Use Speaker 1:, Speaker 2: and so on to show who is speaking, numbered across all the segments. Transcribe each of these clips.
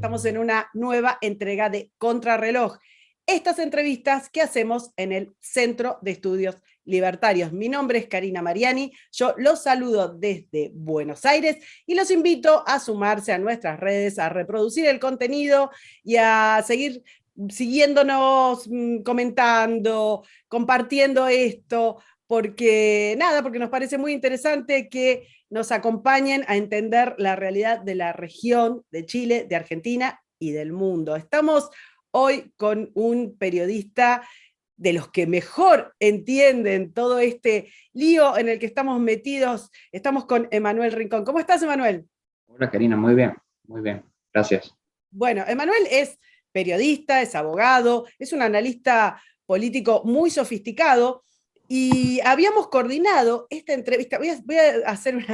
Speaker 1: estamos en una nueva entrega de Contrarreloj. Estas entrevistas que hacemos en el Centro de Estudios Libertarios. Mi nombre es Karina Mariani, yo los saludo desde Buenos Aires y los invito a sumarse a nuestras redes, a reproducir el contenido y a seguir siguiéndonos, comentando, compartiendo esto, porque nos parece muy interesante que nos acompañen a entender la realidad de la región, de Chile, de Argentina y del mundo. Estamos hoy con un periodista de los que mejor entienden todo este lío en el que estamos metidos. Estamos con Emanuel Rincón. ¿Cómo estás, Emanuel?
Speaker 2: Hola, Karina, muy bien, gracias.
Speaker 1: Bueno, Emanuel es periodista, es abogado, es un analista político muy sofisticado y habíamos coordinado esta entrevista. Voy a hacer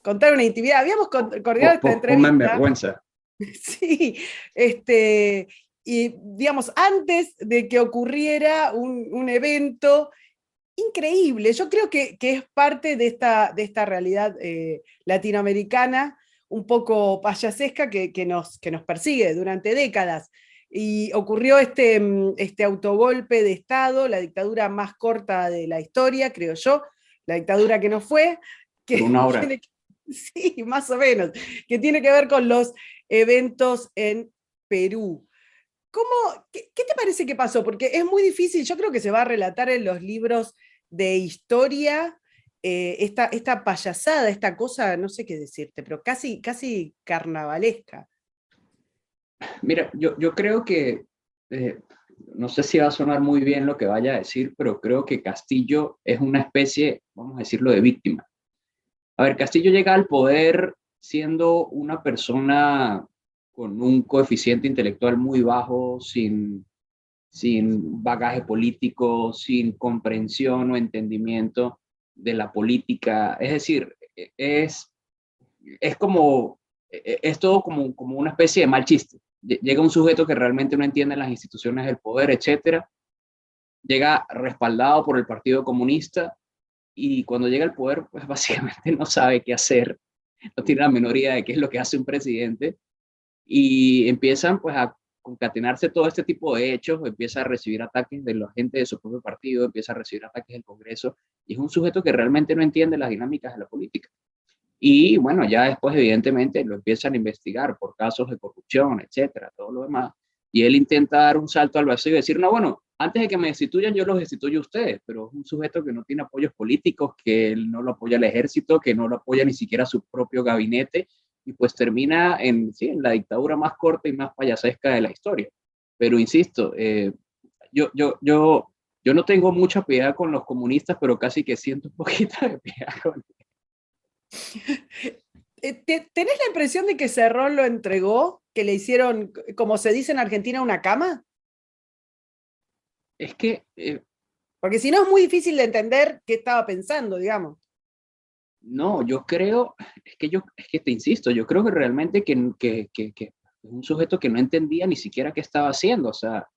Speaker 1: contar una intimidad. Habíamos coordinado esta
Speaker 2: Ponme en
Speaker 1: entrevista.
Speaker 2: vergüenza.
Speaker 1: Sí, y digamos, antes de que ocurriera un evento increíble. Yo creo que es parte de esta realidad latinoamericana, un poco payasesca, que nos persigue durante décadas. Y ocurrió este autogolpe de Estado, la dictadura más corta de la historia, creo yo, la dictadura que no fue, que
Speaker 2: Por una hora.
Speaker 1: tiene, sí, más o menos, que tiene que ver con los eventos en Perú. ¿Qué te parece que pasó? Porque es muy difícil, yo creo que se va a relatar en los libros de historia esta payasada, esta cosa, no sé qué decirte, pero casi carnavalesca.
Speaker 2: Mira, yo creo que, no sé si va a sonar muy bien lo que vaya a decir, pero creo que Castillo es una especie, vamos a decirlo, de víctima. A ver, Castillo llega al poder siendo una persona con un coeficiente intelectual muy bajo, sin bagaje político, sin comprensión o entendimiento de la política. Es decir, es como, es todo como una especie de mal chiste. Llega un sujeto que realmente no entiende las instituciones del poder, etcétera. Llega respaldado por el Partido Comunista y cuando llega al poder, pues básicamente no sabe qué hacer, no tiene la menor idea de qué es lo que hace un presidente y empiezan pues a concatenarse todo este tipo de hechos, empieza a recibir ataques de la gente de su propio partido, empieza a recibir ataques del Congreso y es un sujeto que realmente no entiende las dinámicas de la política. Y bueno, ya después evidentemente lo empiezan a investigar por casos de corrupción, etcétera, todo lo demás. Y él intenta dar un salto al vacío y decir, no, bueno, antes de que me destituyan yo los destituyo a ustedes, pero es un sujeto que no tiene apoyos políticos, que no lo apoya el ejército, que no lo apoya ni siquiera su propio gabinete, y pues termina sí, en la dictadura más corta y más payasesca de la historia. Pero insisto, yo, yo, yo, yo no tengo mucha piedad con los comunistas, pero casi que siento un poquito de piedad con
Speaker 1: ¿Tenés la impresión de que Cerrón lo entregó, que le hicieron, como se dice en Argentina, una cama?
Speaker 2: Es que
Speaker 1: Porque si no es muy difícil de entender qué estaba pensando, digamos.
Speaker 2: no, yo creo, es que te insisto, yo creo que realmente que es un sujeto que no entendía ni siquiera qué estaba haciendo. O sea,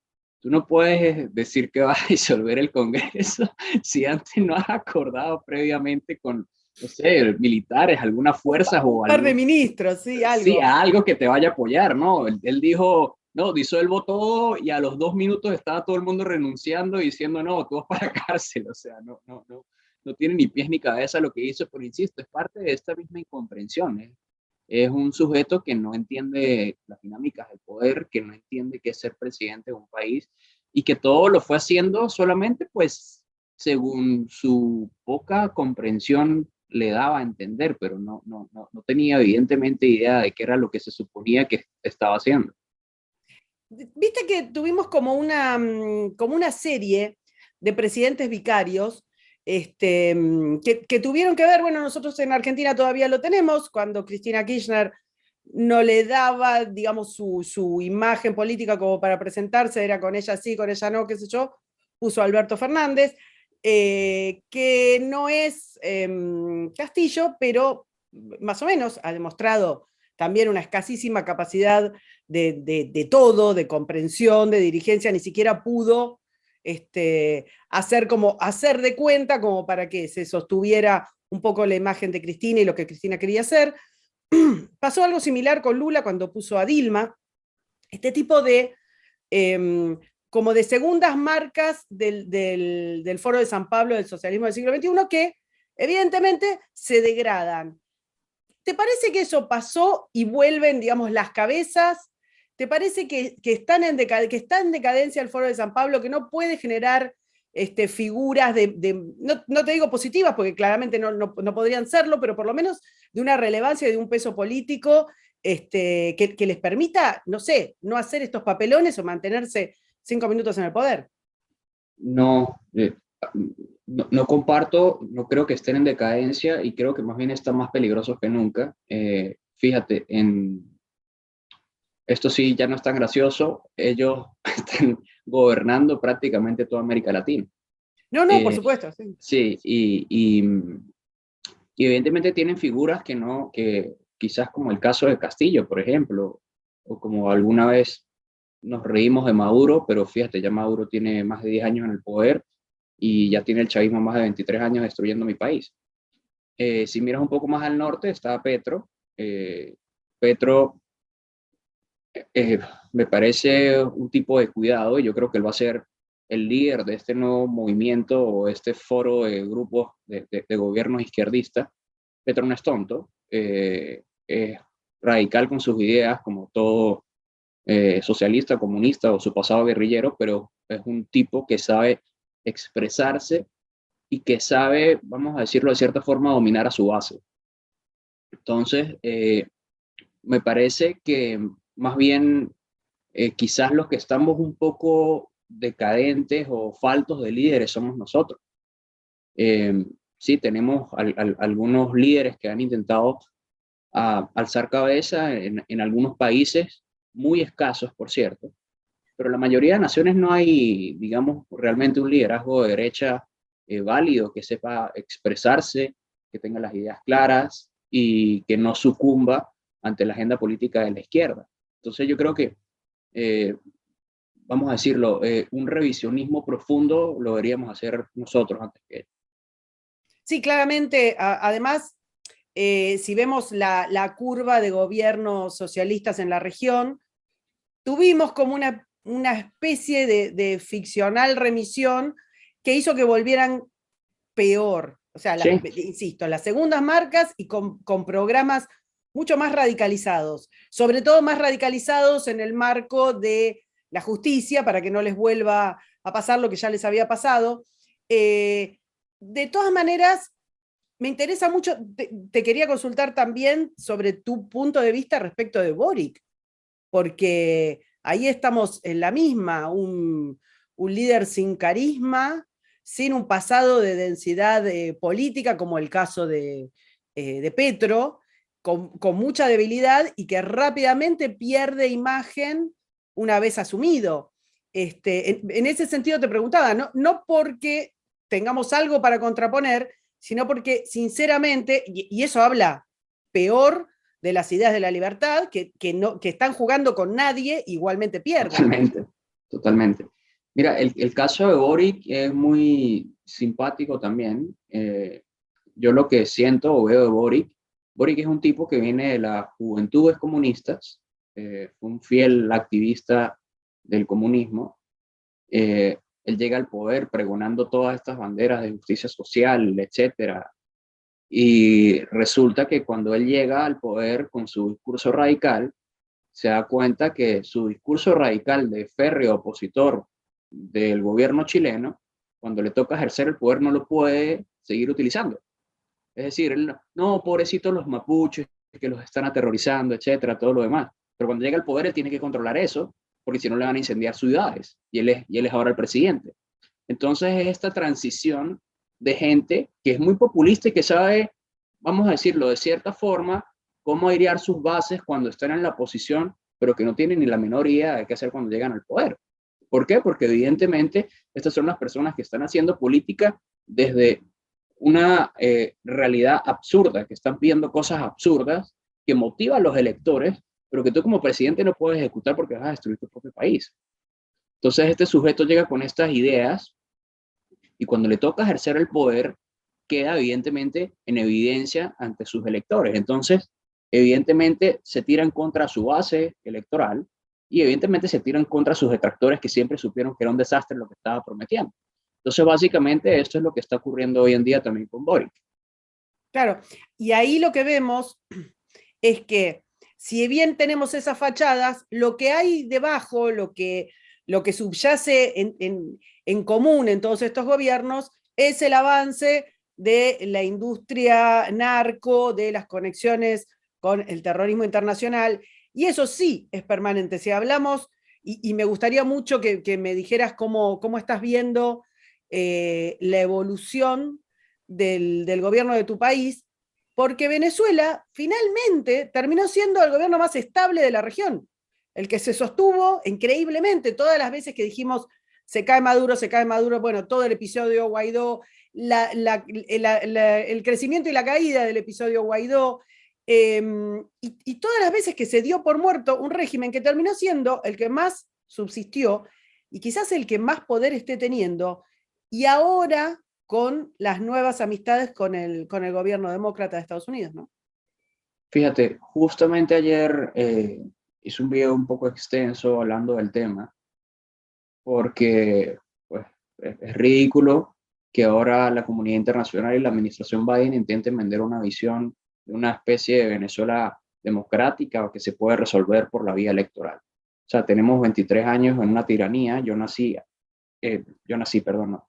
Speaker 2: tú no puedes decir que vas a disolver el Congreso si antes no has acordado previamente con, no sé, militares, algunas fuerzas
Speaker 1: Un
Speaker 2: o
Speaker 1: par de
Speaker 2: algo,
Speaker 1: ministros, sí,
Speaker 2: sí,
Speaker 1: algo.
Speaker 2: algo que te vaya a apoyar, ¿no? Él dijo, no, disuelvo todo y a los 2 minutos estaba todo el mundo renunciando y diciendo, no, tú vas para la cárcel. O sea, no tiene ni pies ni cabeza lo que hizo, pero insisto, es parte de esta misma incomprensión. Es un sujeto que no entiende las dinámicas del poder, que no entiende qué es ser presidente de un país y que todo lo fue haciendo solamente pues según su poca comprensión le daba a entender, pero no tenía evidentemente idea de qué era lo que se suponía que estaba haciendo.
Speaker 1: Viste que tuvimos como una serie de presidentes vicarios que tuvieron que ver, bueno, nosotros en Argentina todavía lo tenemos, cuando Cristina Kirchner no le daba, digamos, su imagen política como para presentarse, era con ella sí, con ella no, qué sé yo, puso a Alberto Fernández, que no es Castillo, pero más o menos ha demostrado también una escasísima capacidad de todo, de comprensión, de dirigencia, ni siquiera pudo hacer de cuenta como para que se sostuviera un poco la imagen de Cristina y lo que Cristina quería hacer. Pasó algo similar con Lula cuando puso a Dilma, este tipo de, como de segundas marcas del Foro de San Pablo del socialismo del siglo XXI que evidentemente se degradan. ¿Te parece que eso pasó y vuelven, digamos, las cabezas? ¿Te parece que está en decadencia el Foro de San Pablo, que no puede generar figuras no te digo positivas, porque claramente no podrían serlo, pero por lo menos de una relevancia y de un peso político que les permita, no sé, no hacer estos papelones o mantenerse 5 minutos en el poder?
Speaker 2: No, no comparto, no creo que estén en decadencia y creo que más bien están más peligrosos que nunca. Fíjate, esto sí ya no es tan gracioso, ellos están gobernando prácticamente toda América Latina.
Speaker 1: No, por
Speaker 2: Eh,
Speaker 1: supuesto, sí.
Speaker 2: sí, y evidentemente tienen figuras que no, que quizás como el caso de Castillo, por ejemplo, o como alguna vez nos reímos de Maduro, pero fíjate, ya Maduro tiene más de 10 años en el poder y ya tiene el chavismo más de 23 años destruyendo mi país. Si miras un poco más al norte está Petro. Petro eh, me parece un tipo de cuidado y yo creo que él va a ser el líder de este nuevo movimiento o este foro de grupos de gobiernos izquierdistas. Petro no es tonto, es radical con sus ideas, como todo socialista, comunista o su pasado guerrillero, pero es un tipo que sabe expresarse y que sabe, vamos a decirlo de cierta forma, dominar a su base. Entonces, me parece que más bien quizás los que estamos un poco decadentes o faltos de líderes somos nosotros. Eh, sí, tenemos algunos líderes que han intentado alzar cabeza en algunos países, muy escasos, por cierto, pero en la mayoría de naciones no hay, digamos, realmente un liderazgo de derecha válido, que sepa expresarse, que tenga las ideas claras y que no sucumba ante la agenda política de la izquierda. Entonces yo creo que, eh, vamos a decirlo, un revisionismo profundo lo deberíamos hacer nosotros antes que ellos.
Speaker 1: Sí, claramente, además, si vemos la curva de gobiernos socialistas en la región, tuvimos como una especie de ficcional remisión que hizo que volvieran peor. O sea,
Speaker 2: Sí,
Speaker 1: insisto, las segundas marcas y con programas mucho más radicalizados, sobre todo más radicalizados en el marco de la justicia para que no les vuelva a pasar lo que ya les había pasado. De todas maneras, me interesa mucho, te quería consultar también sobre tu punto de vista respecto de Boric, porque ahí estamos en la misma, un líder sin carisma, sin un pasado de densidad política, como el caso de Petro, con mucha debilidad y que rápidamente pierde imagen una vez asumido. En ese sentido te preguntaba, no porque tengamos algo para contraponer, sino porque sinceramente, y eso habla peor de las ideas de la libertad, que están jugando con nadie, igualmente pierden.
Speaker 2: totalmente, totalmente. Mira, el caso de Boric es muy simpático también. Yo lo que siento o veo de Boric, Boric es un tipo que viene de las juventudes comunistas, fue un fiel activista del comunismo. Él llega al poder pregonando todas estas banderas de justicia social, etcétera. Y resulta que cuando él llega al poder con su discurso radical, se da cuenta que su discurso radical de férreo opositor del gobierno chileno, cuando le toca ejercer el poder, no lo puede seguir utilizando. Es decir, él, no, pobrecitos los mapuches que los están aterrorizando, etcétera, todo lo demás. Pero cuando llega al poder, él tiene que controlar eso, porque si no le van a incendiar ciudades. Y él es ahora el presidente. Entonces, es esta transición de gente que es muy populista y que sabe, vamos a decirlo de cierta forma, cómo airear sus bases cuando están en la posición, pero que no tienen ni la menor idea de qué hacer cuando llegan al poder. ¿Por qué? Porque evidentemente estas son las personas que están haciendo política desde una realidad absurda, que están pidiendo cosas absurdas, que motivan a los electores, pero que tú como presidente no puedes ejecutar porque vas a destruir tu propio país. Entonces este sujeto llega con estas ideas y cuando le toca ejercer el poder, queda evidentemente en evidencia ante sus electores. Entonces, evidentemente se tira en contra de su base electoral y evidentemente se tiran contra sus detractores que siempre supieron que era un desastre lo que estaba prometiendo. Entonces, básicamente, esto es lo que está ocurriendo hoy en día también con Boric.
Speaker 1: Claro, y ahí lo que vemos es que si bien tenemos esas fachadas, lo que hay debajo, lo que subyace en común en todos estos gobiernos es el avance de la industria narco, de las conexiones con el terrorismo internacional, y eso sí es permanente. Si hablamos, y me gustaría mucho que me dijeras cómo estás viendo la evolución del gobierno de tu país, porque Venezuela finalmente terminó siendo el gobierno más estable de la región, el que se sostuvo increíblemente todas las veces que dijimos se cae Maduro, bueno, todo el episodio Guaidó, el crecimiento y la caída del episodio Guaidó, y todas las veces que se dio por muerto un régimen que terminó siendo el que más subsistió y quizás el que más poder esté teniendo, y ahora con las nuevas amistades con el gobierno demócrata de Estados Unidos, ¿no?
Speaker 2: Fíjate, justamente ayer hice un video un poco extenso hablando del tema, porque pues, es ridículo que ahora la comunidad internacional y la administración Biden intenten vender una visión de una especie de Venezuela democrática o que se puede resolver por la vía electoral. O sea, tenemos 23 años en una tiranía. Perdón, no.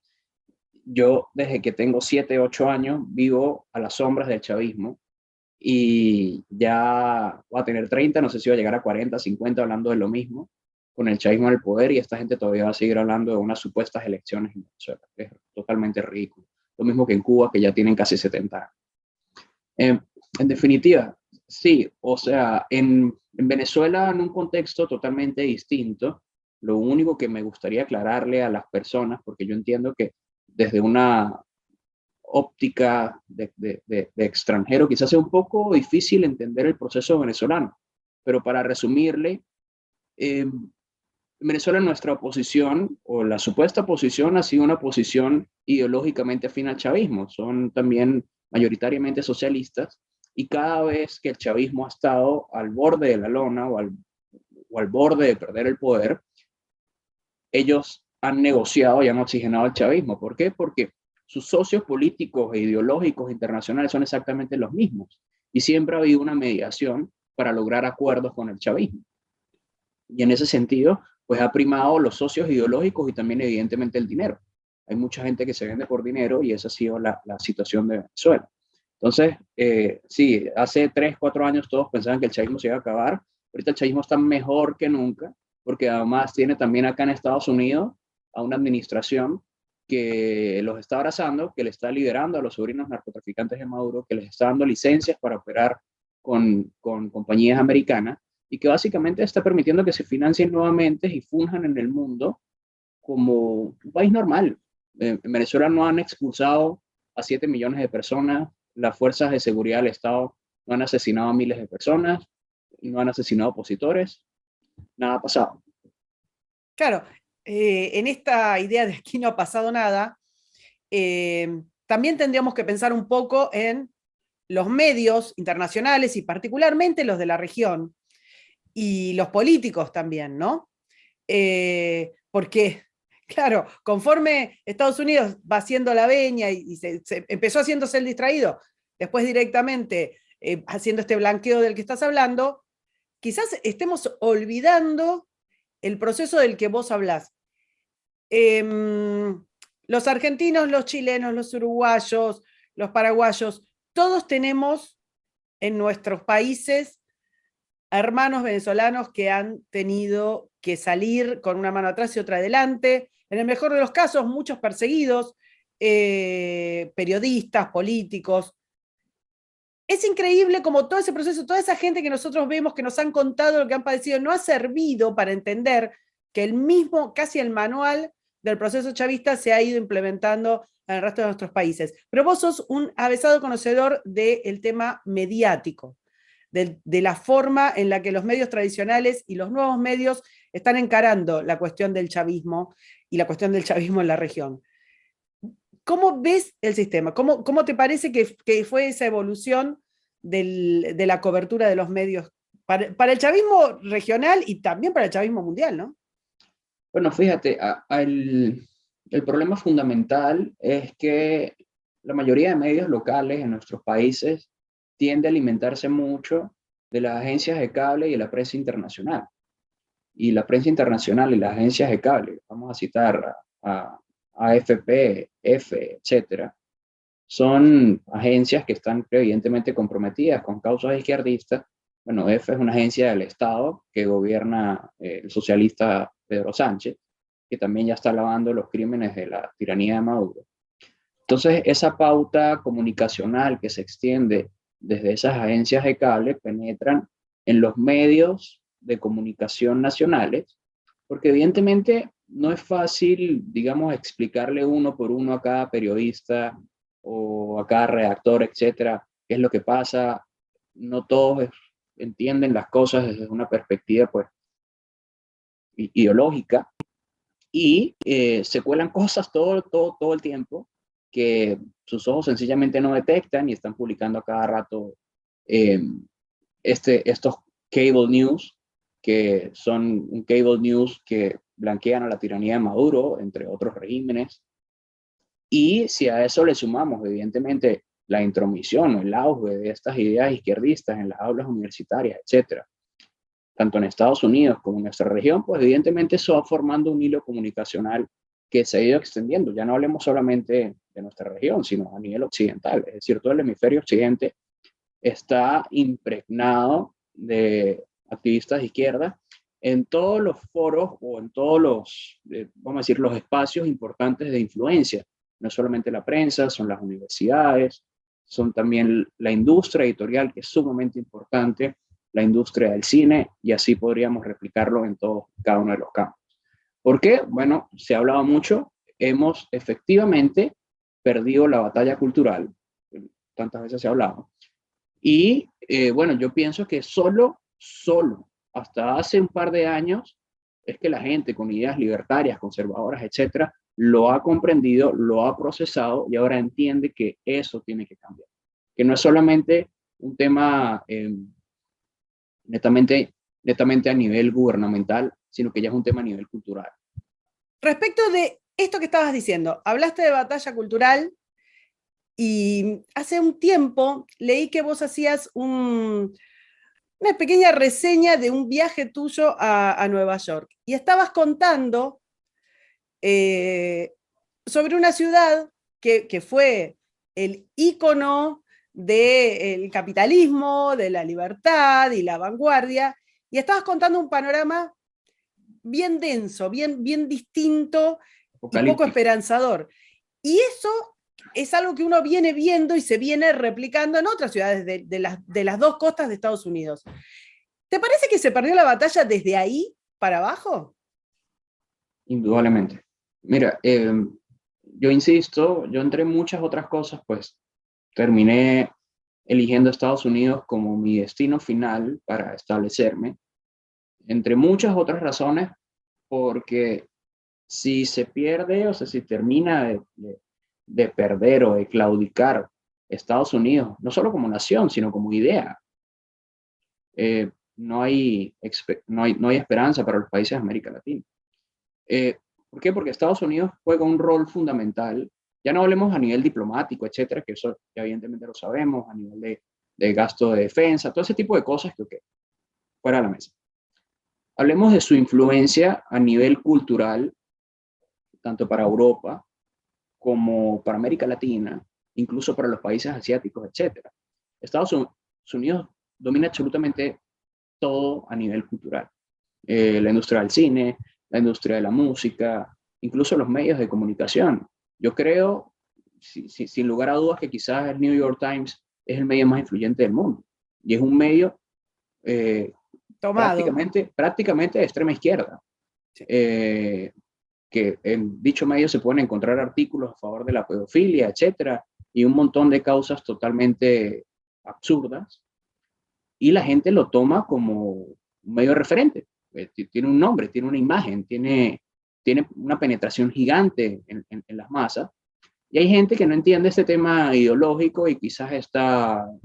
Speaker 2: Yo desde que tengo 7, 8 años vivo a las sombras del chavismo y ya voy a tener 30, no sé si voy a llegar a 40, 50 hablando de lo mismo, con el chavismo en el poder, y esta gente todavía va a seguir hablando de unas supuestas elecciones en Venezuela. Es totalmente ridículo. Lo mismo que en Cuba, que ya tienen casi 70 años. En definitiva, sí, o sea, en Venezuela, en un contexto totalmente distinto, lo único que me gustaría aclararle a las personas, porque yo entiendo que desde una óptica de extranjero, quizás sea un poco difícil entender el proceso venezolano, pero para resumirle, en Venezuela nuestra oposición, o la supuesta oposición, ha sido una posición ideológicamente afín al chavismo. Son también mayoritariamente socialistas, y cada vez que el chavismo ha estado al borde de la lona o al borde de perder el poder, ellos han negociado y han oxigenado al chavismo. ¿Por qué? Porque sus socios políticos e ideológicos internacionales son exactamente los mismos, y siempre ha habido una mediación para lograr acuerdos con el chavismo. Y en ese sentido, pues ha primado los socios ideológicos y también evidentemente el dinero. Hay mucha gente que se vende por dinero, y esa ha sido la situación de Venezuela. Entonces, sí, hace 3, 4 años todos pensaban que el chavismo se iba a acabar. Ahorita el chavismo está mejor que nunca, porque además tiene también acá en Estados Unidos a una administración que los está abrazando, que le está liderando a los sobrinos narcotraficantes de Maduro, que les está dando licencias para operar con compañías americanas, y que básicamente está permitiendo que se financien nuevamente y funjan en el mundo como un país normal. En Venezuela no han expulsado a 7 millones de personas, las fuerzas de seguridad del Estado no han asesinado a miles de personas, no han asesinado opositores, nada ha pasado.
Speaker 1: Claro, en esta idea de aquí no ha pasado nada, también tendríamos que pensar un poco en los medios internacionales y particularmente los de la región y los políticos también, ¿no? Porque, claro, conforme Estados Unidos va haciendo la veña y se empezó haciéndose el distraído, después directamente haciendo este blanqueo del que estás hablando, quizás estemos olvidando el proceso del que vos hablás. Los argentinos, los chilenos, los uruguayos, los paraguayos, todos tenemos en nuestros países hermanos venezolanos que han tenido que salir con una mano atrás y otra adelante. En el mejor de los casos, muchos perseguidos, periodistas, políticos. Es increíble como todo ese proceso, toda esa gente que nosotros vemos, que nos han contado lo que han padecido, no ha servido para entender que el mismo, casi el manual del proceso chavista se ha ido implementando en el resto de nuestros países. Pero vos sos un avesado conocedor del tema mediático, de la forma en la que los medios tradicionales y los nuevos medios están encarando la cuestión del chavismo y la cuestión del chavismo en la región. ¿Cómo ves el sistema? ¿Cómo te parece que fue esa evolución de la cobertura de los medios para el chavismo regional y también para el chavismo mundial, ¿no?
Speaker 2: Bueno, fíjate, el problema fundamental es que la mayoría de medios locales en nuestros países tiende a alimentarse mucho de las agencias de cable y de la prensa internacional. Y la prensa internacional y las agencias de cable, vamos a citar a AFP, EFE, etcétera, son agencias que están evidentemente comprometidas con causas izquierdistas. Bueno, EFE es una agencia del Estado que gobierna el socialista Pedro Sánchez, que también ya está lavando los crímenes de la tiranía de Maduro. Entonces, esa pauta comunicacional que se extiende desde esas agencias de cable penetran en los medios de comunicación nacionales, porque evidentemente no es fácil, digamos, explicarle uno por uno a cada periodista o a cada redactor, etcétera, qué es lo que pasa. No todos entienden las cosas desde una perspectiva, pues, ideológica, y se cuelan cosas todo el tiempo que sus ojos sencillamente no detectan y están publicando a cada rato eh, estos cable news, que son un cable news que blanquean a la tiranía de Maduro, entre otros regímenes. Y si a eso le sumamos, evidentemente, la intromisión o el auge de estas ideas izquierdistas en las aulas universitarias, etcétera, tanto en Estados Unidos como en nuestra región, pues evidentemente eso va formando un hilo comunicacional que se ha ido extendiendo. Ya no hablemos solamente de nuestra región, sino a nivel occidental. Es decir, todo el hemisferio occidente está impregnado de activistas de izquierda en todos los foros o en todos los, vamos a decir, los espacios importantes de influencia. No solamente la prensa, son las universidades, son también la industria editorial, que es sumamente importante, la industria del cine, y así podríamos replicarlo en cada uno de los campos. ¿Por qué? Bueno, se ha hablado mucho, hemos efectivamente perdido la batalla cultural, tantas veces se ha hablado, y bueno, yo pienso que solo, hasta hace un par de años, es que la gente con ideas libertarias, conservadoras, etcétera, lo ha comprendido, lo ha procesado y ahora entiende que eso tiene que cambiar. Que no es solamente un tema netamente a nivel gubernamental, sino que ya es un tema a nivel cultural.
Speaker 1: Respecto de esto que estabas diciendo, hablaste de batalla cultural y hace un tiempo leí que vos hacías una pequeña reseña de un viaje tuyo a Nueva York y estabas contando sobre una ciudad que fue el ícono del capitalismo, de la libertad y la vanguardia, y estabas contando un panorama bien denso, bien distinto y poco esperanzador. Y eso es algo que uno viene viendo y se viene replicando en otras ciudades de las dos costas de Estados Unidos. ¿Te parece que se perdió la batalla desde ahí para abajo?
Speaker 2: Indudablemente. Mira, yo insisto, yo entre muchas otras cosas, pues terminé eligiendo Estados Unidos como mi destino final para establecerme, entre muchas otras razones, porque si se pierde, o sea, si termina de perder o de claudicar Estados Unidos, no solo como nación, sino como idea, no hay esperanza para los países de América Latina. ¿Por qué? Porque Estados Unidos juega un rol fundamental. Ya no hablemos a nivel diplomático, etcétera, que eso ya evidentemente lo sabemos, a nivel de gasto de defensa, todo ese tipo de cosas que, okay, fuera de la mesa. Hablemos de su influencia a nivel cultural, tanto para Europa como para América Latina, incluso para los países asiáticos, etcétera. Estados Unidos domina absolutamente todo a nivel cultural. La industria del cine, la industria de la música, incluso los medios de comunicación. Yo creo, sin lugar a dudas, que quizás el New York Times es el medio más influyente del mundo. Y es un medio prácticamente de extrema izquierda. Sí. Que en dicho medio se pueden encontrar artículos a favor de la pedofilia, etcétera, y un montón de causas totalmente absurdas. Y la gente lo toma como un medio referente. Tiene un nombre, tiene una imagen, tiene una penetración gigante en las masas. Y hay gente que no entiende este tema ideológico y quizás está en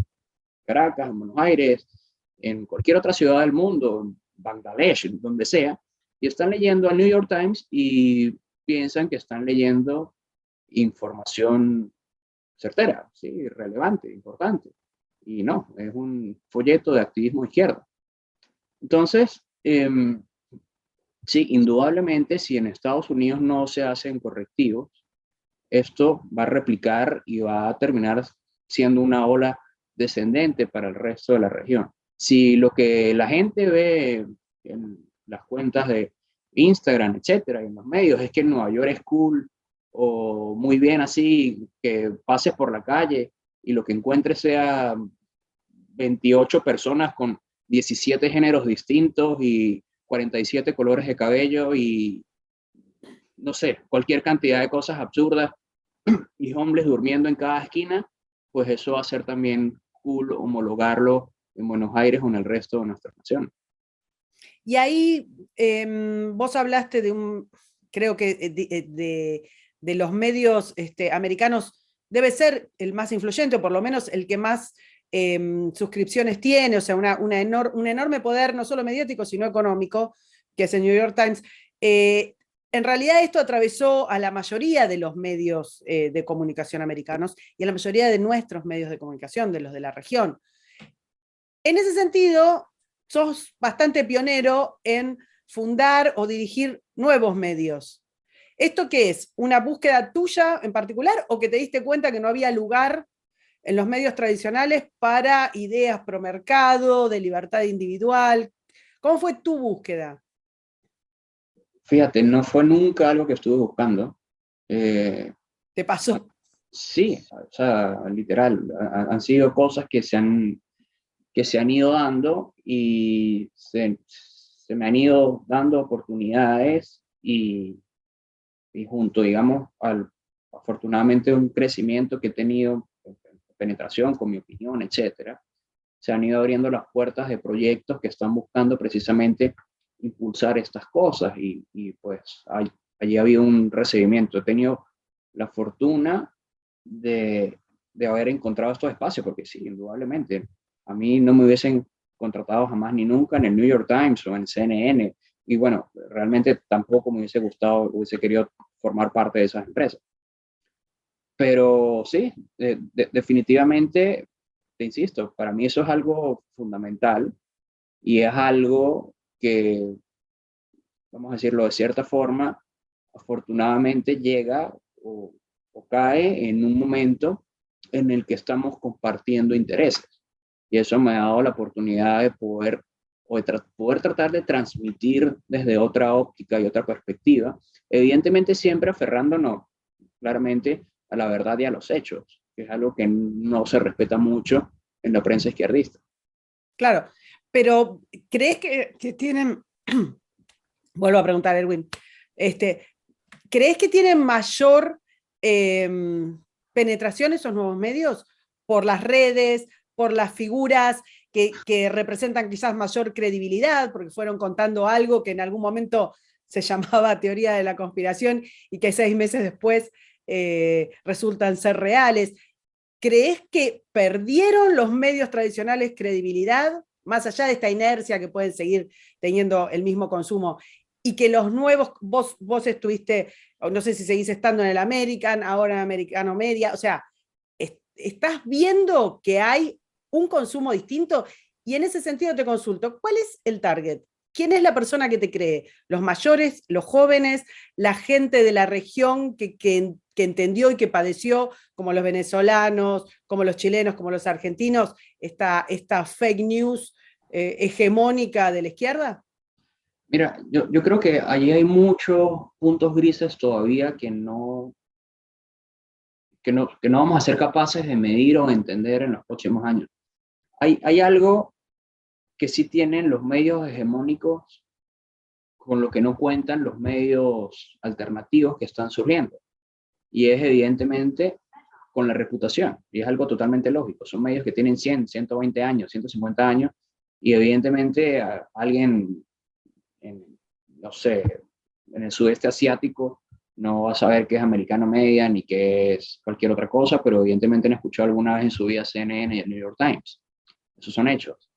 Speaker 2: Caracas, en Buenos Aires, en cualquier otra ciudad del mundo, en Bangladesh, donde sea, y están leyendo al New York Times y piensan que están leyendo información certera, ¿sí? Relevante, importante. Y no, es un folleto de activismo izquierdo. Entonces, sí, indudablemente, si en Estados Unidos no se hacen correctivos, esto va a replicar y va a terminar siendo una ola descendente para el resto de la región. Si lo que la gente ve en las cuentas de Instagram, etcétera, en los medios, es que en Nueva York es cool o muy bien así, que pases por la calle y lo que encuentres sea 28 personas con 17 géneros distintos y 47 colores de cabello y no sé, cualquier cantidad de cosas absurdas y hombres durmiendo en cada esquina, pues eso va a ser también cool homologarlo en Buenos Aires o en el resto de nuestra nación.
Speaker 1: Y ahí vos hablaste de creo que de los medios americanos, debe ser el más influyente, o por lo menos el que más suscripciones tiene, o sea, un enorme poder, no solo mediático, sino económico, que es el New York Times. En realidad esto atravesó a la mayoría de los medios de comunicación americanos y a la mayoría de nuestros medios de comunicación, de los de la región. En ese sentido, sos bastante pionero en fundar o dirigir nuevos medios. ¿Esto qué es? ¿Una búsqueda tuya en particular o que te diste cuenta que no había lugar en los medios tradicionales para ideas pro mercado, de libertad individual? ¿Cómo fue tu búsqueda?
Speaker 2: Fíjate, no fue nunca algo que estuve buscando.
Speaker 1: ¿Te pasó?
Speaker 2: Sí, o sea, literal, han sido cosas que se han ido dando y se me han ido dando oportunidades y junto, digamos, afortunadamente un crecimiento que he tenido, penetración con mi opinión, etcétera, se han ido abriendo las puertas de proyectos que están buscando precisamente impulsar estas cosas y pues allí ha habido un recibimiento. He tenido la fortuna de haber encontrado estos espacios, porque sí, indudablemente, a mí no me hubiesen contratado jamás ni nunca en el New York Times o en CNN, y bueno, realmente tampoco me hubiese gustado, hubiese querido formar parte de esas empresas. Pero sí, definitivamente, te insisto, para mí eso es algo fundamental y es algo que, vamos a decirlo de cierta forma, afortunadamente llega o cae en un momento en el que estamos compartiendo intereses. Y eso me ha dado la oportunidad de poder tratar de transmitir desde otra óptica y otra perspectiva, evidentemente siempre aferrándonos claramente a la verdad y a los hechos, que es algo que no se respeta mucho en la prensa izquierdista.
Speaker 1: Claro, pero ¿crees que tienen, vuelvo a preguntar, Erwin, ¿crees que tienen mayor penetración esos nuevos medios por las redes, por las figuras que representan quizás mayor credibilidad, porque fueron contando algo que en algún momento se llamaba teoría de la conspiración y que 6 meses después resultan ser reales? ¿Crees que perdieron los medios tradicionales credibilidad, más allá de esta inercia que pueden seguir teniendo el mismo consumo, y que los nuevos, vos estuviste, no sé si seguís estando en el American, ahora en Americano Media, o sea, estás viendo que hay un consumo distinto? Y en ese sentido te consulto, ¿cuál es el target? ¿Quién es la persona que te cree? ¿Los mayores, los jóvenes, la gente de la región que entendió y que padeció, como los venezolanos, como los chilenos, como los argentinos, esta fake news hegemónica de la izquierda?
Speaker 2: Mira, yo creo que allí hay muchos puntos grises todavía que no vamos a ser capaces de medir o entender en los próximos años. Hay algo que sí tienen los medios hegemónicos con lo que no cuentan los medios alternativos que están surgiendo. Y es evidentemente con la reputación. Y es algo totalmente lógico. Son medios que tienen 100, 120 años, 150 años. Y evidentemente alguien, no sé, en el sudeste asiático no va a saber qué es Americano Media ni qué es cualquier otra cosa, pero evidentemente han escuchado alguna vez en su vida CNN y el New York Times. Esos son hechos.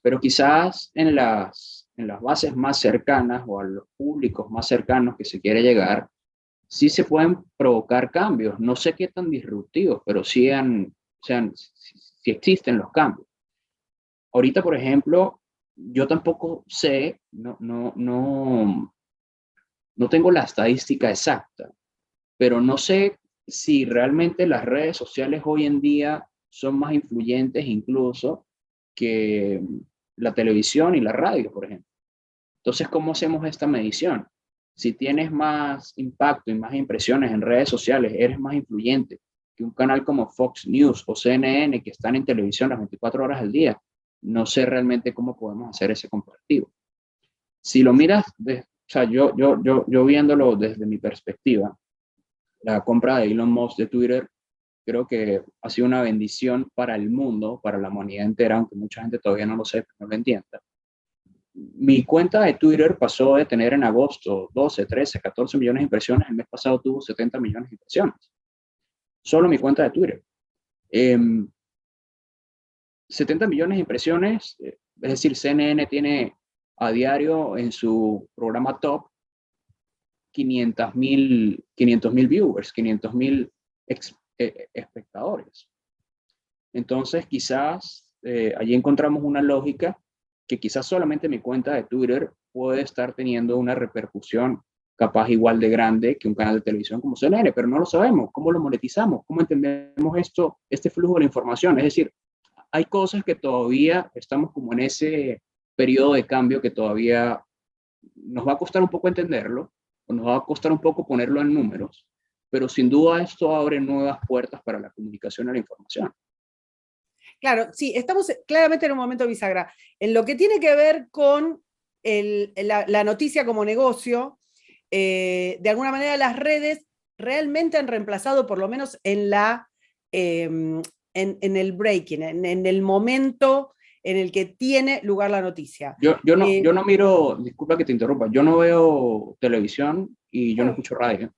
Speaker 2: pero quizás en las bases más cercanas o a los públicos más cercanos que se quiere llegar, sí se pueden provocar cambios. No sé qué tan disruptivos, pero sí existen los cambios. Ahorita, por ejemplo, yo tampoco sé, no tengo la estadística exacta, pero no sé si realmente las redes sociales hoy en día son más influyentes incluso que la televisión y la radio, por ejemplo. Entonces, ¿cómo hacemos esta medición? Si tienes más impacto y más impresiones en redes sociales, eres más influyente que un canal como Fox News o CNN que están en televisión las 24 horas al día. No sé realmente cómo podemos hacer ese comparativo. Si lo miras, o sea, yo viéndolo desde mi perspectiva, la compra de Elon Musk de Twitter creo que ha sido una bendición para el mundo, para la humanidad entera, aunque mucha gente todavía no lo sepa, no lo entienda. Mi cuenta de Twitter pasó de tener en agosto 12, 13, 14 millones de impresiones, el mes pasado tuvo 70 millones de impresiones. Solo mi cuenta de Twitter. 70 millones de impresiones, es decir, CNN tiene a diario en su programa top 500,000 viewers, 500,000 espectadores. Entonces, quizás allí encontramos una lógica que quizás solamente mi cuenta de Twitter puede estar teniendo una repercusión capaz igual de grande que un canal de televisión como CNN, pero no lo sabemos. ¿Cómo lo monetizamos? ¿Cómo entendemos esto, este flujo de la información? Es decir, hay cosas que todavía estamos como en ese periodo de cambio que todavía nos va a costar un poco entenderlo, o nos va a costar un poco ponerlo en números, pero sin duda esto abre nuevas puertas para la comunicación y la información.
Speaker 1: Claro, sí, estamos claramente en un momento bisagra. En lo que tiene que ver con la noticia como negocio, de alguna manera las redes realmente han reemplazado, por lo menos en el breaking, en el momento en el que tiene lugar la noticia.
Speaker 2: Yo no miro, disculpa que te interrumpa, yo no veo televisión y yo no escucho radio.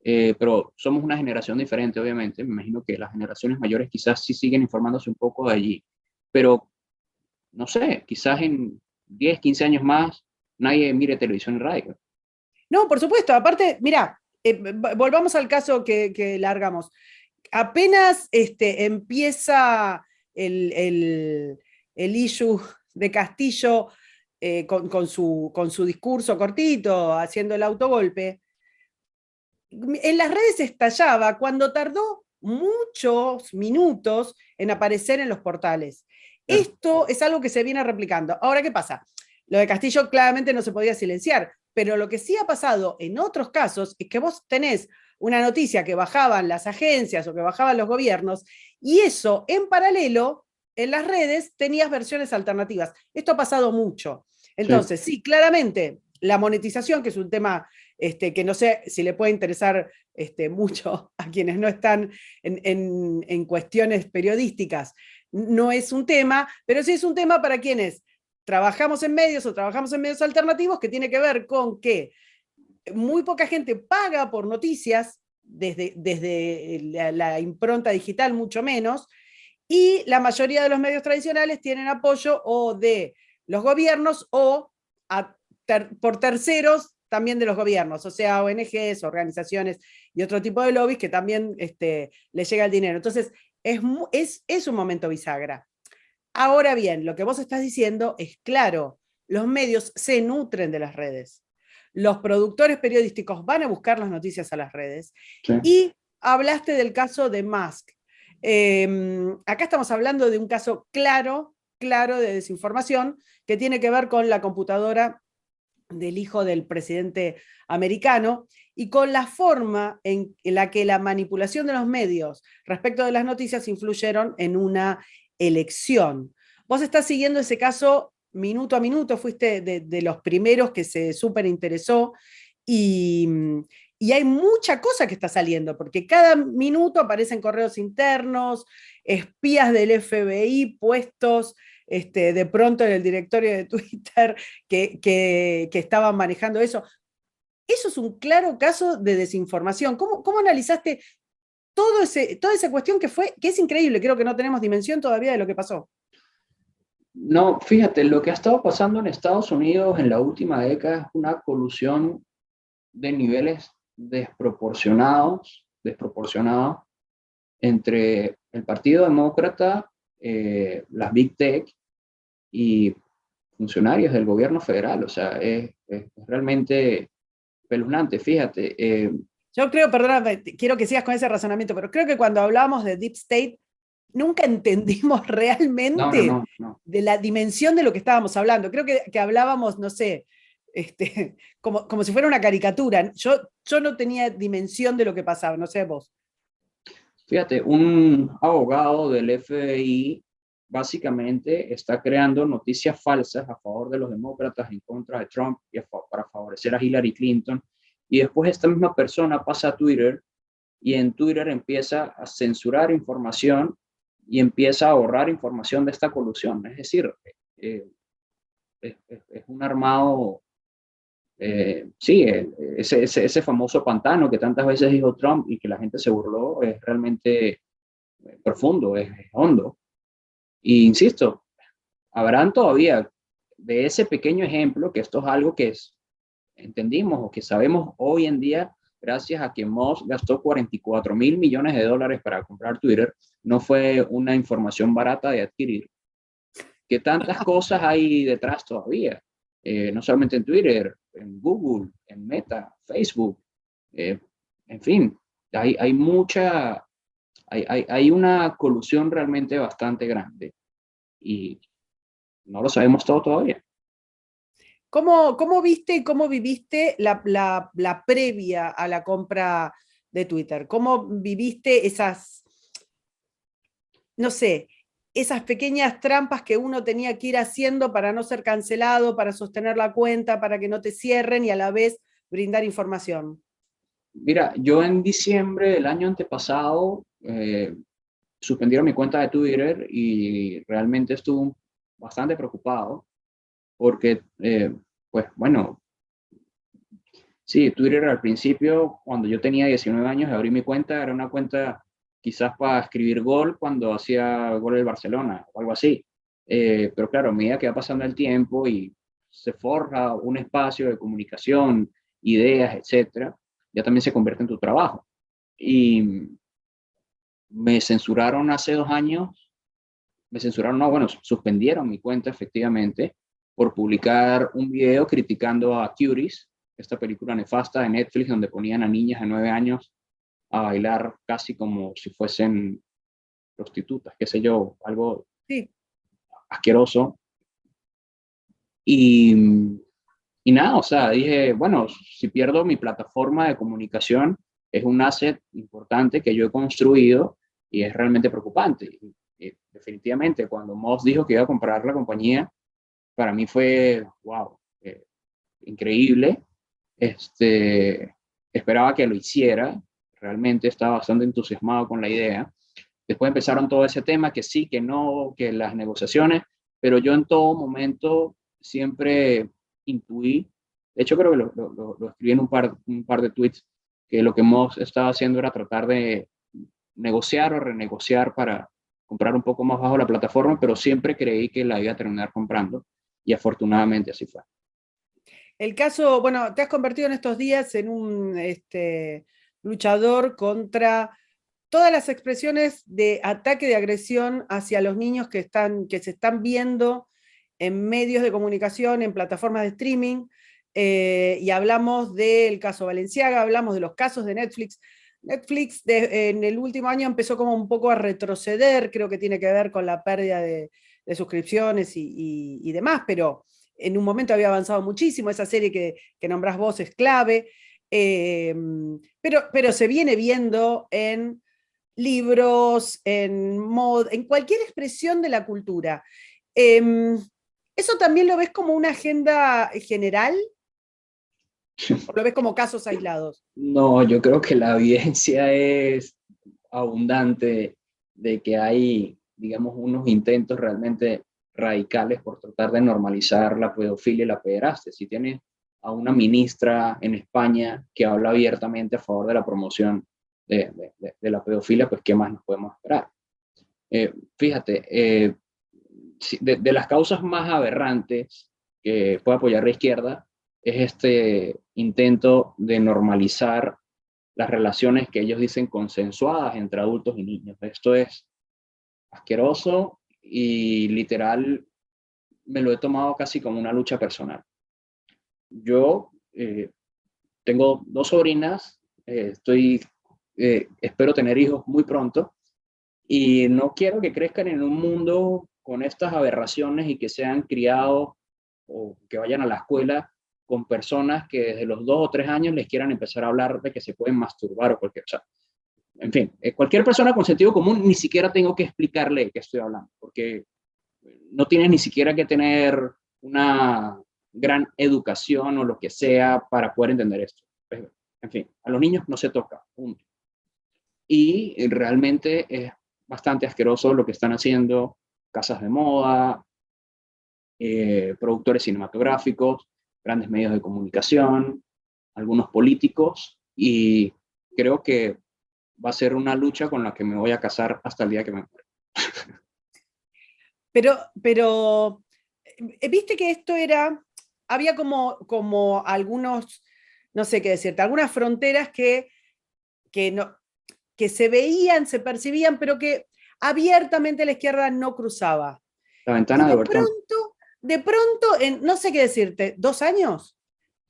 Speaker 2: Pero somos una generación diferente, obviamente. Me imagino que las generaciones mayores quizás sí siguen informándose un poco de allí. Pero, no sé, quizás en 10, 15 años más nadie mire televisión y radio.
Speaker 1: No, por supuesto. Aparte, mira, volvamos al caso que largamos. Apenas empieza el issue de Castillo con su discurso cortito, haciendo el autogolpe, en las redes estallaba cuando tardó muchos minutos en aparecer en los portales. Esto es algo que se viene replicando. Ahora, ¿qué pasa? Lo de Castillo claramente no se podía silenciar, pero lo que sí ha pasado en otros casos es que vos tenés una noticia que bajaban las agencias o que bajaban los gobiernos, y eso en paralelo en las redes tenías versiones alternativas. Esto ha pasado mucho. Entonces, sí, claramente la monetización, que es un tema que no sé si le puede interesar mucho a quienes no están en cuestiones periodísticas, no es un tema, pero sí es un tema para quienes trabajamos en medios o trabajamos en medios alternativos, que tiene que ver con que muy poca gente paga por noticias, desde la impronta digital mucho menos, y la mayoría de los medios tradicionales tienen apoyo o de los gobiernos o por terceros también de los gobiernos, o sea, ONGs, organizaciones y otro tipo de lobbies que también les llega el dinero. Entonces, es un momento bisagra. Ahora bien, lo que vos estás diciendo es claro, los medios se nutren de las redes. Los productores periodísticos van a buscar las noticias a las redes. Sí. Y hablaste del caso de Musk. Acá estamos hablando de un caso claro de desinformación que tiene que ver con la computadora del hijo del presidente americano y con la forma en la que la manipulación de los medios respecto de las noticias influyeron en una elección. Vos estás siguiendo ese caso minuto a minuto, fuiste de los primeros que se súper interesó y hay mucha cosa que está saliendo, porque cada minuto aparecen correos internos, espías del FBI puestos de pronto en el directorio de Twitter que estaban manejando eso. Eso es un claro caso de desinformación. ¿Cómo analizaste toda esa cuestión que es increíble? Creo que no tenemos dimensión todavía de lo que pasó.
Speaker 2: No, fíjate, lo que ha estado pasando en Estados Unidos en la última década es una colusión de niveles desproporcionados entre el Partido Demócrata, las Big Tech y funcionarios del gobierno federal. O sea, es realmente espeluznante. Fíjate,
Speaker 1: Yo creo, perdóname, quiero que sigas con ese razonamiento, pero creo que cuando hablamos de Deep State, nunca entendimos
Speaker 2: no, no,
Speaker 1: realmente
Speaker 2: no, no.
Speaker 1: de la dimensión de lo que estábamos hablando. Creo que hablábamos, no sé, como si fuera una caricatura. Yo no tenía dimensión de lo que pasaba, no sé vos.
Speaker 2: Fíjate, un abogado del FBI básicamente está creando noticias falsas a favor de los demócratas en contra de Trump y para favorecer a Hillary Clinton. Y después esta misma persona pasa a Twitter y en Twitter empieza a censurar información y empieza a borrar información de esta colusión. Es decir, eh, es un armado, sí, ese famoso pantano que tantas veces dijo Trump y que la gente se burló, es realmente profundo, es hondo. Y insisto, habrán todavía de ese pequeño ejemplo, que esto es algo que entendimos o que sabemos hoy en día, gracias a que Musk gastó 44.000 millones de dólares para comprar Twitter, no fue una información barata de adquirir. ¿Qué tantas cosas hay detrás todavía? No solamente en Twitter, en Google, en Meta, Facebook, eh, en fin, hay mucha, hay una colusión realmente bastante grande y no lo sabemos todo todavía.
Speaker 1: ¿Cómo viste y cómo viviste la previa a la compra de Twitter? ¿Cómo viviste esas, no sé, esas pequeñas trampas que uno tenía que ir haciendo para no ser cancelado, para sostener la cuenta, para que no te cierren y a la vez brindar información?
Speaker 2: Mira, yo en diciembre del año antepasado suspendieron mi cuenta de Twitter y realmente estuve bastante preocupado porque, pues bueno, sí, Twitter al principio, cuando yo tenía 19 años, abrí mi cuenta, era una cuenta quizás para escribir gol cuando hacía gol el Barcelona o algo así. Pero claro, a medida que va pasando el tiempo y se forja un espacio de comunicación, ideas, etcétera, ya también se convierte en tu trabajo. Y me censuraron hace 2 años, me censuraron, no, bueno, suspendieron mi cuenta efectivamente por publicar un video criticando a Cuties, esta película nefasta de Netflix donde ponían a niñas de 9 años a bailar casi como si fuesen prostitutas, qué sé yo, algo
Speaker 1: Sí.
Speaker 2: asqueroso. Y, y nada, o sea, dije, bueno, si pierdo mi plataforma de comunicación, es un asset importante que yo he construido y es realmente preocupante. Y definitivamente, cuando Moss dijo que iba a comprar la compañía, para mí fue, wow, increíble. Esperaba que lo hiciera, realmente estaba bastante entusiasmado con la idea. Después empezaron todo ese tema, que sí, que no, que las negociaciones, pero yo en todo momento siempre intuí, de hecho creo que lo escribí en un par de tweets, que lo que Moss estaba haciendo era tratar de negociar o renegociar para comprar un poco más bajo la plataforma, pero siempre creí que la iba a terminar comprando y afortunadamente así fue.
Speaker 1: El caso, bueno, te has convertido en estos días en un luchador contra todas las expresiones de ataque, de agresión hacia los niños que se están viendo en medios de comunicación, en plataformas de streaming, y hablamos del caso Balenciaga, hablamos de los casos de Netflix. Netflix en el último año empezó como un poco a retroceder, creo que tiene que ver con la pérdida de suscripciones y demás, pero en un momento había avanzado muchísimo, esa serie que nombrás vos es clave, eh, pero se viene viendo en libros, en cualquier expresión de la cultura. Eh, ¿Eso también lo ves como una agenda general o lo ves como casos aislados?
Speaker 2: No, yo creo que la evidencia es abundante de que hay, digamos, unos intentos realmente radicales por tratar de normalizar la pedofilia y la pederastia. Si tienes a una ministra en España que habla abiertamente a favor de la promoción de la pedofilia, pues ¿qué más nos podemos esperar? Fíjate, de las causas más aberrantes que puede apoyar la izquierda es este intento de normalizar las relaciones que ellos dicen consensuadas entre adultos y niños. Esto es asqueroso y literal me lo he tomado casi como una lucha personal. Yo tengo 2 sobrinas, espero tener hijos muy pronto y no quiero que crezcan en un mundo con estas aberraciones y que sean criados o que vayan a la escuela con personas que desde los 2 o 3 años les quieran empezar a hablar de que se pueden masturbar o cualquier cosa. En fin, cualquier persona con sentido común ni siquiera tengo que explicarle de qué estoy hablando, porque no tienes ni siquiera que tener una gran educación o lo que sea para poder entender esto. En fin, a los niños no se toca, punto. Y realmente es bastante asqueroso lo que están haciendo casas de moda, productores cinematográficos, grandes medios de comunicación, algunos políticos, y creo que va a ser una lucha con la que me voy a casar hasta el día que me muera.
Speaker 1: Pero viste que esto había como algunos, no sé qué decirte, algunas fronteras no, que se veían, se percibían, pero que abiertamente la izquierda no cruzaba.
Speaker 2: La
Speaker 1: Y
Speaker 2: ventana de Bertón.
Speaker 1: de pronto, no sé qué decirte, 2 años,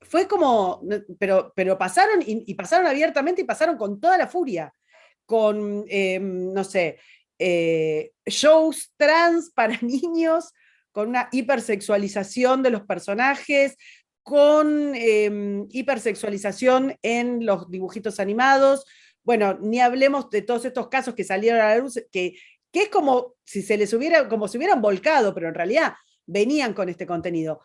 Speaker 1: fue como, pero pasaron y pasaron abiertamente y pasaron con toda la furia, con, no sé, shows trans para niños, con una hipersexualización de los personajes, con hipersexualización en los dibujitos animados. Bueno, ni hablemos de todos estos casos que salieron a la luz, que es como si como si hubieran volcado, pero en realidad venían con este contenido.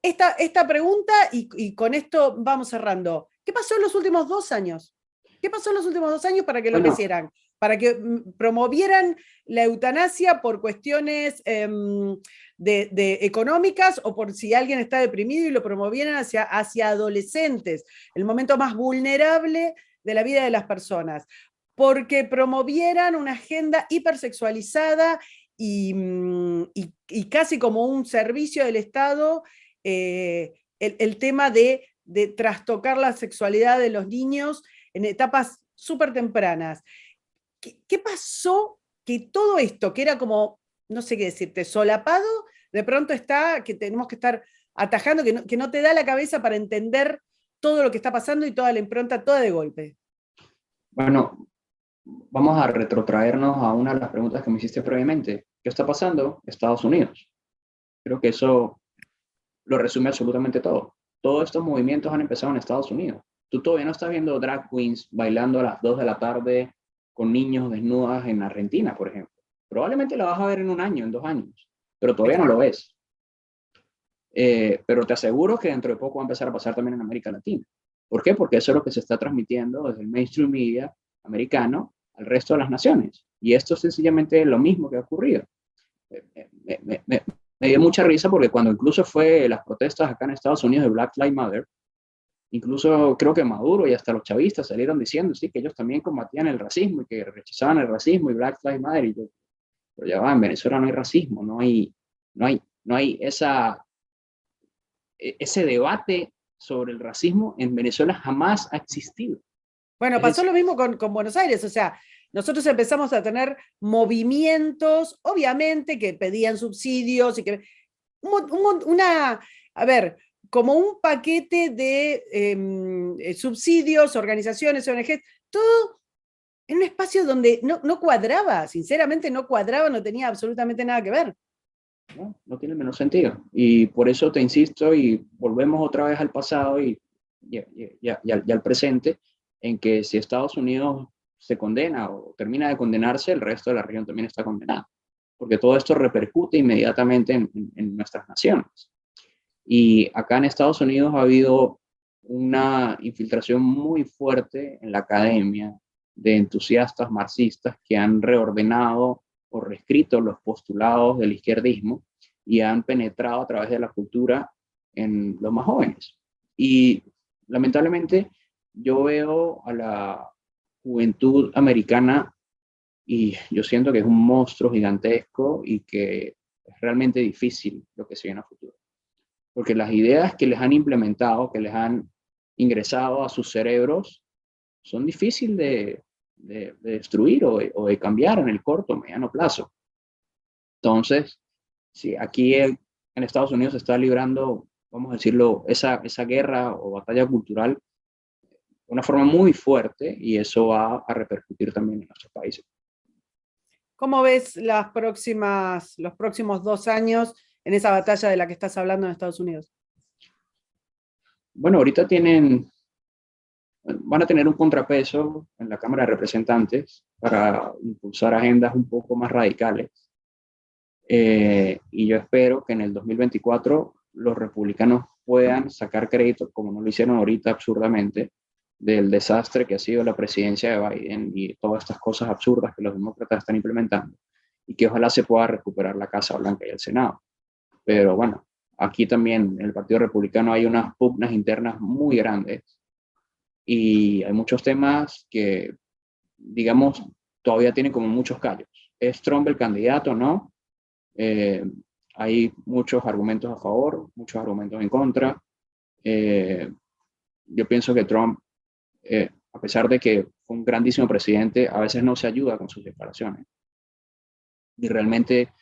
Speaker 1: Esta pregunta, y con esto vamos cerrando. ¿Qué pasó en los últimos 2 años? ¿Qué pasó en los últimos 2 años para que lo quisieran? Para que promovieran la eutanasia por cuestiones económicas o por si alguien está deprimido y lo promovieran hacia adolescentes, el momento más vulnerable de la vida de las personas. Porque promovieran una agenda hipersexualizada y casi como un servicio del Estado, el tema de trastocar la sexualidad de los niños en etapas súper tempranas. ¿Qué pasó que todo esto, que era como, no sé qué decirte, solapado, de pronto está, que tenemos que estar atajando, que no te da la cabeza para entender todo lo que está pasando y toda la impronta, toda de golpe?
Speaker 2: Bueno, vamos a retrotraernos a una de las preguntas que me hiciste previamente. ¿Qué está pasando? Estados Unidos. Creo que eso lo resume absolutamente todo. Todos estos movimientos han empezado en Estados Unidos. Tú todavía no estás viendo drag queens bailando a las 2 de la tarde con niños desnudas en Argentina, por ejemplo. Probablemente la vas a ver en 1 año, en 2 años, pero todavía no lo ves. Pero te aseguro que dentro de poco va a empezar a pasar también en América Latina. ¿Por qué? Porque eso es lo que se está transmitiendo desde el mainstream media americano al resto de las naciones. Y esto es sencillamente lo mismo que ha ocurrido. Me dio mucha risa porque cuando incluso fue las protestas acá en Estados Unidos de Black Lives Matter, incluso creo que Maduro y hasta los chavistas salieron diciendo sí, que ellos también combatían el racismo y que rechazaban el racismo y Black Lives Matter. Y yo, pero ya va, en Venezuela no hay racismo, no hay ese debate sobre el racismo en Venezuela jamás ha existido.
Speaker 1: Bueno, pasó lo mismo con Buenos Aires, o sea, nosotros empezamos a tener movimientos, obviamente, que pedían subsidios y que a ver, como un paquete de subsidios, organizaciones, ONGs, todo en un espacio donde no cuadraba, sinceramente no cuadraba, no tenía absolutamente nada que ver.
Speaker 2: No tiene el menor sentido. Y por eso te insisto y volvemos otra vez al pasado y al presente, en que si Estados Unidos se condena o termina de condenarse, el resto de la región también está condenado, porque todo esto repercute inmediatamente en nuestras naciones. Y acá en Estados Unidos ha habido una infiltración muy fuerte en la academia de entusiastas marxistas que han reordenado o reescrito los postulados del izquierdismo y han penetrado a través de la cultura en los más jóvenes. Y lamentablemente yo veo a la juventud americana y yo siento que es un monstruo gigantesco y que es realmente difícil lo que se viene a futuro. Porque las ideas que les han implementado, que les han ingresado a sus cerebros, son difíciles de destruir o de cambiar en el corto o mediano plazo. Entonces, sí, aquí en Estados Unidos se está librando, vamos a decirlo, esa guerra o batalla cultural de una forma muy fuerte, y eso va a repercutir también en nuestros países.
Speaker 1: ¿Cómo ves los próximos 2 años en esa batalla de la que estás hablando en Estados Unidos?
Speaker 2: Bueno, ahorita van a tener un contrapeso en la Cámara de Representantes para impulsar agendas un poco más radicales. Y yo espero que en el 2024 los republicanos puedan sacar crédito, como no lo hicieron ahorita absurdamente, del desastre que ha sido la presidencia de Biden y todas estas cosas absurdas que los demócratas están implementando, y que ojalá se pueda recuperar la Casa Blanca y el Senado. Pero bueno, aquí también en el Partido Republicano hay unas pugnas internas muy grandes y hay muchos temas que, digamos, todavía tienen como muchos callos. ¿Es Trump el candidato o no? Hay muchos argumentos a favor, muchos argumentos en contra. Yo pienso que Trump, a pesar de que fue un grandísimo presidente, a veces no se ayuda con sus declaraciones. Y realmente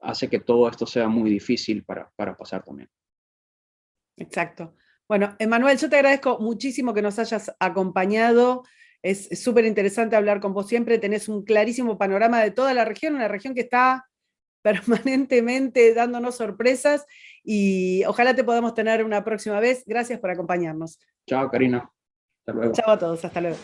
Speaker 2: hace que todo esto sea muy difícil para pasar también.
Speaker 1: Exacto. Bueno, Emanuel, yo te agradezco muchísimo que nos hayas acompañado. Es súper interesante hablar con vos siempre. Tenés un clarísimo panorama de toda la región, una región que está permanentemente dándonos sorpresas, y ojalá te podamos tener una próxima vez. Gracias por acompañarnos.
Speaker 2: Chao, Karina. Hasta luego.
Speaker 1: Chao a todos, hasta luego.